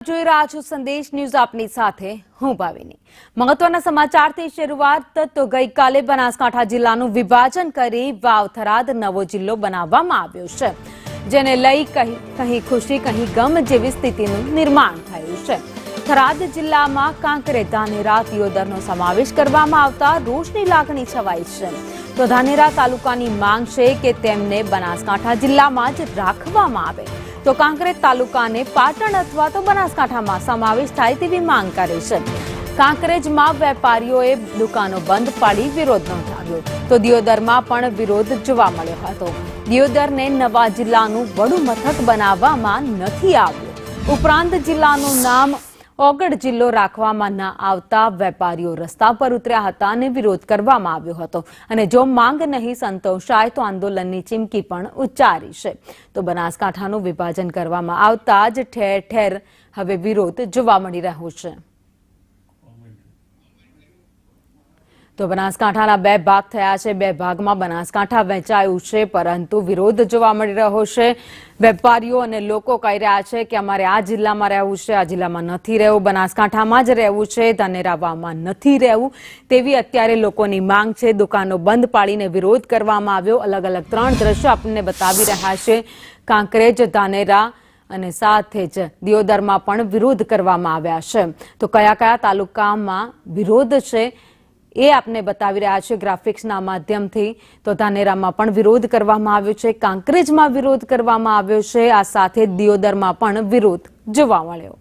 જોઈ રહ્યા છો સંદેશ ન્યૂઝ આપની સાથે હું ભાવિની। મહત્વના સમાચારથી શરૂઆત તો ગઈકાલે બનાસકાંઠા જિલ્લાનું વિભાજન કરી વાવ થરાદ નવો જિલ્લો બનાવવામાં આવ્યો છે, જેને લઈ કહી ખુશી કહી ગમ જેવી સ્થિતિનું નિર્માણ થયું છે। થરાદ જિલ્લામાં કાંકરેજ ધાનેરા દિયોદરનો સમાવેશ કરવામાં આવતા રોષની લાગણી છવાઈ છે। તો ધાનેરા તાલુકાની માંગ છે કે તેમને બનાસકાંઠા જિલ્લામાં જ રાખવામાં આવે, તો કાંકરેજ તાલુકાને પાટણ અથવા તો બનાસકાંઠામાં સમાવેશ થાય તેવી માંગ કરે છે। કાંકરેજમાં વેપારીઓએ દુકાનો બંધ પાડી વિરોધ નોંધાવ્યો, તો દિયોદરમાં પણ વિરોધ જોવા મળ્યો હતો। દિયોદરને નવા જિલ્લાનું વડું મથક બનાવવામાં નથી આવ્યું। ઉપરાંત જિલ્લાનું નામ ઓગડ જિલ્લો રાખવામાં ન આવતા વેપારીઓ રસ્તા પર ઉતર્યા હતા અને વિરોધ કરવામાં આવ્યો હતો, અને જો માંગ નહીં સંતોષાય તો આંદોલનની ચીમકી પણ ઉચ્ચારી છે। તો બનાસકાંઠાનું વિભાજન કરવામાં આવતા જ ઠેર ઠેર હવે વિરોધ જોવા મળી રહ્યો છે। તો બનાસકાંઠાના બે ભાગ થયા છે, બે ભાગમાં બનાસકાંઠા વહેંચાયું છે, પરંતુ વિરોધ જોવા મળી રહ્યો છે। વેપારીઓ અને લોકો કહી રહ્યા છે કે અમારે આ જિલ્લામાં રહેવું છે, આ જિલ્લામાં નથી રહેવું, બનાસકાંઠામાં જ રહેવું છે, ધાનેરામાં નથી રહેવું તેવી અત્યારે લોકોની માંગ છે। દુકાનો બંધ પાડીને વિરોધ કરવામાં આવ્યો। અલગ અલગ 3 દ્રશ્યો આપણને બતાવી રહ્યા છે। કાંકરેજ, ધાનેરા અને સાથે જ દિયોદરમાં પણ વિરોધ કરવામાં આવ્યા છે। તો કયા કયા તાલુકામાં વિરોધ છે એ આપને બતાવી રહ્યા છે ગ્રાફિક્સના માધ્યમથી। તો ધાનેરામાં પણ વિરોધ કરવામાં આવ્યો છે, કાંકરેજમાં વિરોધ કરવામાં આવ્યો છે, આ સાથે દિયોદરમાં પણ વિરોધ જોવા મળ્યો।